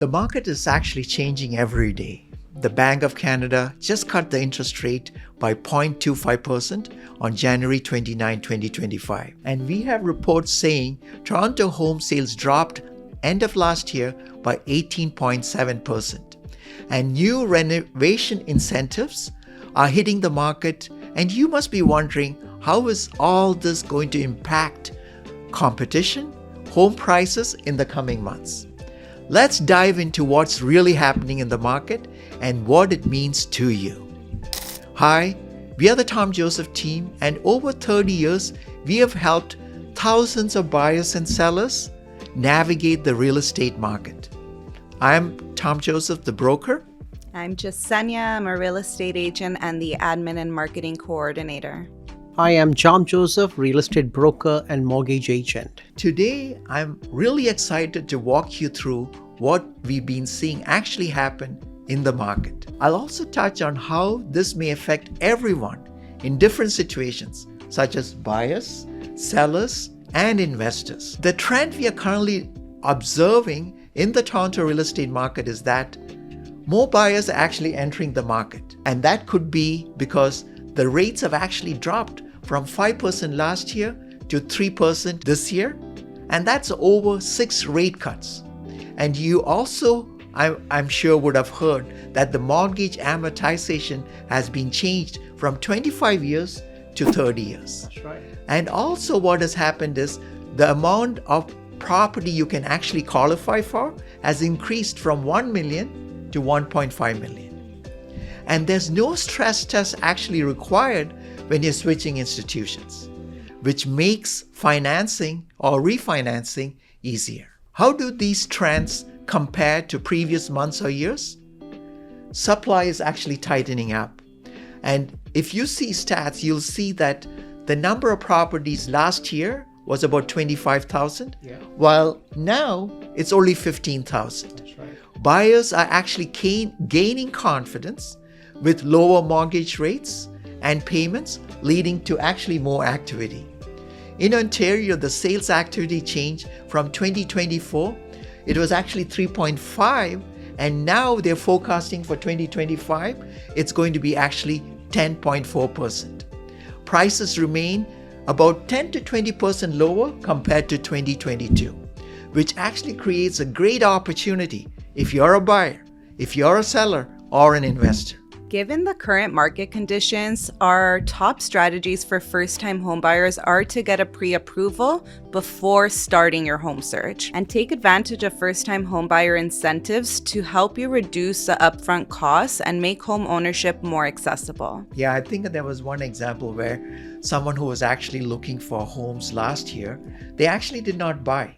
The market is actually changing every day. The Bank of Canada just cut the interest rate by 0.25% on January 29, 2025. And we have reports saying Toronto home sales dropped end of last year by 18.7%. And new renovation incentives are hitting the market, and you must be wondering, how is all this going to impact competition, home prices in the coming months? Let's dive into what's really happening in the market and what it means to you. Hi, we are the Jom Joseph team, and over 30 years, we have helped thousands of buyers and sellers navigate the real estate market. I'm Jom Joseph, the broker. I'm Jessenia. I'm a real estate agent and the admin and marketing coordinator. I am Jom Joseph, real estate broker and mortgage agent. Today, I'm really excited to walk you through what we've been seeing actually happen in the market. I'll also touch on how this may affect everyone in different situations, such as buyers, sellers, and investors. The trend we are currently observing in the Toronto real estate market is that more buyers are actually entering the market. And that could be because the rates have actually dropped from 5% last year to 3% this year. And that's over 6 rate cuts. And you also, I'm sure, would have heard that the mortgage amortization has been changed from 25 years to 30 years. That's right. And also what has happened is the amount of property you can actually qualify for has increased from 1 million to 1.5 million. And there's no stress test actually required when you're switching institutions, which makes financing or refinancing easier. How do these trends compare to previous months or years? Supply is actually tightening up. And if you see stats, you'll see that the number of properties last year was about 25,000, while now it's only 15,000. That's right. Buyers are actually gaining confidence with lower mortgage rates and payments, leading to actually more activity. In Ontario, the sales activity changed from 2024. It was actually 3.5, and now they're forecasting for 2025, it's going to be actually 10.4%. Prices remain about 10 to 20% lower compared to 2022, which actually creates a great opportunity if you're a buyer, if you're a seller, or an investor. Given the current market conditions, our top strategies for first-time homebuyers are to get a pre-approval before starting your home search and take advantage of first-time homebuyer incentives to help you reduce the upfront costs and make home ownership more accessible. Yeah, I think there was one example where someone who was actually looking for homes last year, they actually did not buy.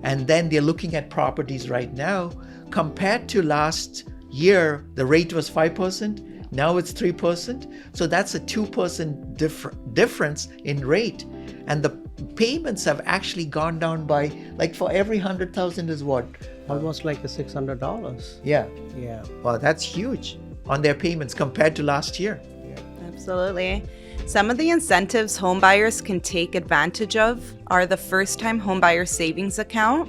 And then they're looking at properties right now. Compared to last year, the rate was 5%. Now it's 3%. So that's a 2% difference in rate. And the payments have actually gone down by, like, for every 100,000 is what? Almost like a $600. Yeah. Yeah. Well, that's huge on their payments compared to last year. Absolutely. Some of the incentives homebuyers can take advantage of are the first-time homebuyer savings account,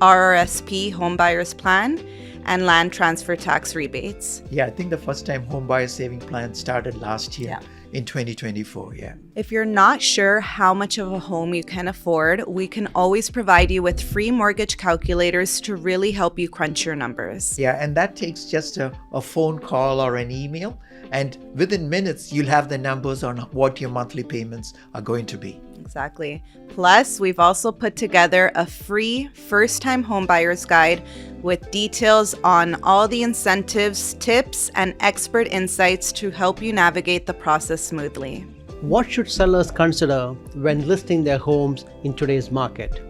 RRSP homebuyers plan, and land transfer tax rebates. Yeah, I think the first-time homebuyer saving plan started last year in 2024. Yeah. If you're not sure how much of a home you can afford, we can always provide you with free mortgage calculators to really help you crunch your numbers. Yeah, and that takes just a phone call or an email, and within minutes, you'll have the numbers on what your monthly payments are going to be. Exactly. Plus, we've also put together a free first-time homebuyers guide with details on all the incentives, tips, and expert insights to help you navigate the process smoothly. What should sellers consider when listing their homes in today's market?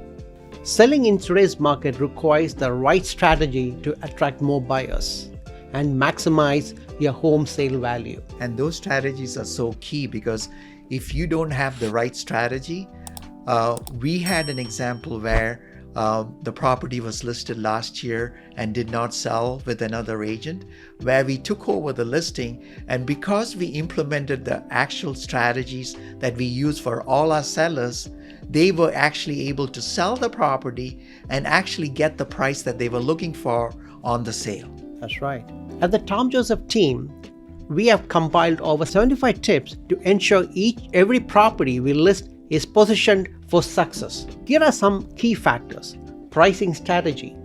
Selling in today's market requires the right strategy to attract more buyers and maximize your home sale value. And those strategies are so key because if you don't have the right strategy, we had an example where the property was listed last year and did not sell with another agent, where we took over the listing, and because we implemented the actual strategies that we use for all our sellers, they were actually able to sell the property and actually get the price that they were looking for on the sale. That's right. At the Jom Joseph team, we have compiled over 75 tips to ensure every property we list is positioned for success. Here are some key factors: pricing strategy,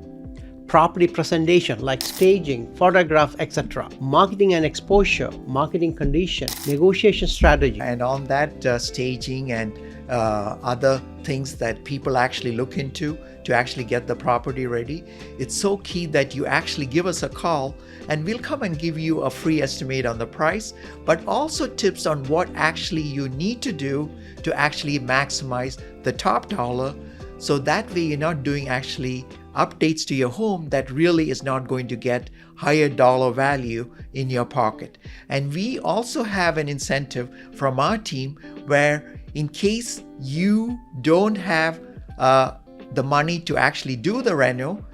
property presentation like staging, photographs, etc., marketing and exposure, marketing condition, negotiation strategy. And on that staging and other things that people actually look into to actually get the property ready, it's so key that you actually give us a call and we'll come and give you a free estimate on the price, but also tips on what actually you need to do to actually maximize the top dollar, so that way you're not doing actually updates to your home that really is not going to get higher dollar value in your pocket. And we also have an incentive from our team where in case you don't have the money to actually do the reno,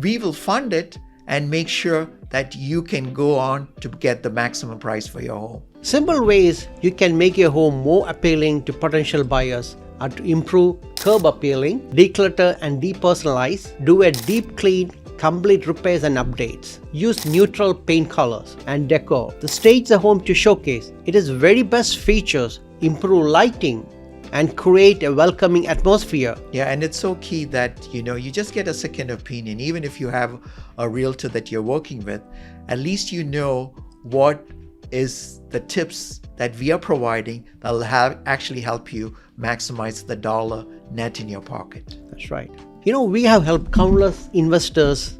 we will fund it and make sure that you can go on to get the maximum price for your home. Simple ways you can make your home more appealing to potential buyers are to improve curb appealing, declutter and depersonalize, do a deep clean, complete repairs and updates, use neutral paint colors and decor to stage the home to showcase its very best features, improve lighting, and create a welcoming atmosphere. Yeah, and it's so key that you just get a second opinion. Even if you have a realtor that you're working with, at least you know what is the tips that we are providing that will actually help you maximize the dollar net in your pocket. That's right. We have helped countless investors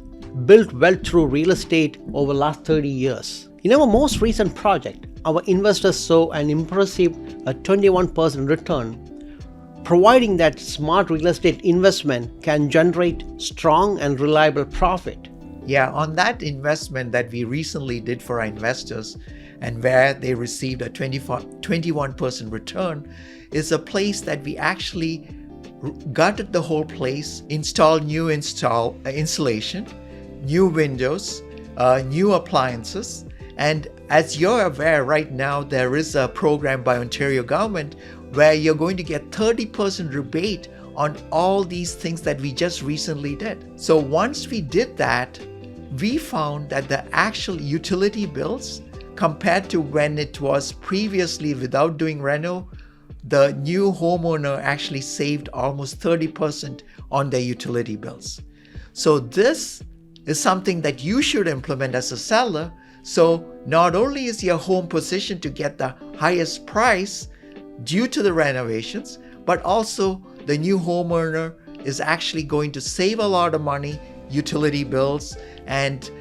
build wealth through real estate over the last 30 years. In our most recent project, our investors saw an impressive 21% return, providing that smart real estate investment can generate strong and reliable profit. Yeah, on that investment that we recently did for our investors and where they received a 21% return, is a place that we actually gutted the whole place, installed new insulation, new windows, new appliances. And as you're aware, right now there is a program by Ontario government where you're going to get 30% rebate on all these things that we just recently did. So once we did that, we found that the actual utility bills compared to when it was previously without doing reno, the new homeowner actually saved almost 30% on their utility bills. So this is something that you should implement as a seller. So not only is your home positioned to get the highest price due to the renovations, but also the new homeowner is actually going to save a lot of money, utility bills, and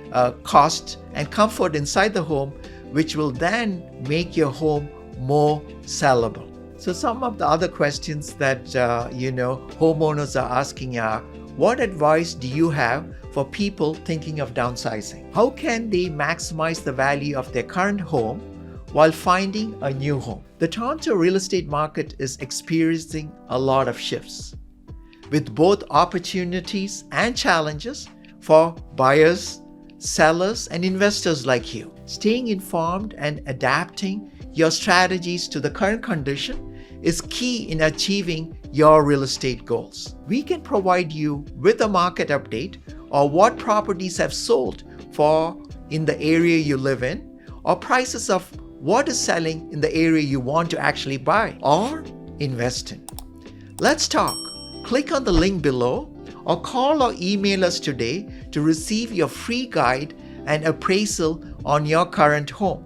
cost and comfort inside the home, which will then make your home more sellable. So some of the other questions that homeowners are asking are, what advice do you have for people thinking of downsizing? How can they maximize the value of their current home while finding a new home? The Toronto real estate market is experiencing a lot of shifts, with both opportunities and challenges for buyers, sellers, and investors like you. Staying informed and adapting your strategies to the current condition is key in achieving your real estate goals. We can provide you with a market update or what properties have sold for in the area you live in, or prices of what is selling in the area you want to actually buy or invest in. Let's talk. Click on the link below or call or email us today to receive your free guide and appraisal on your current home.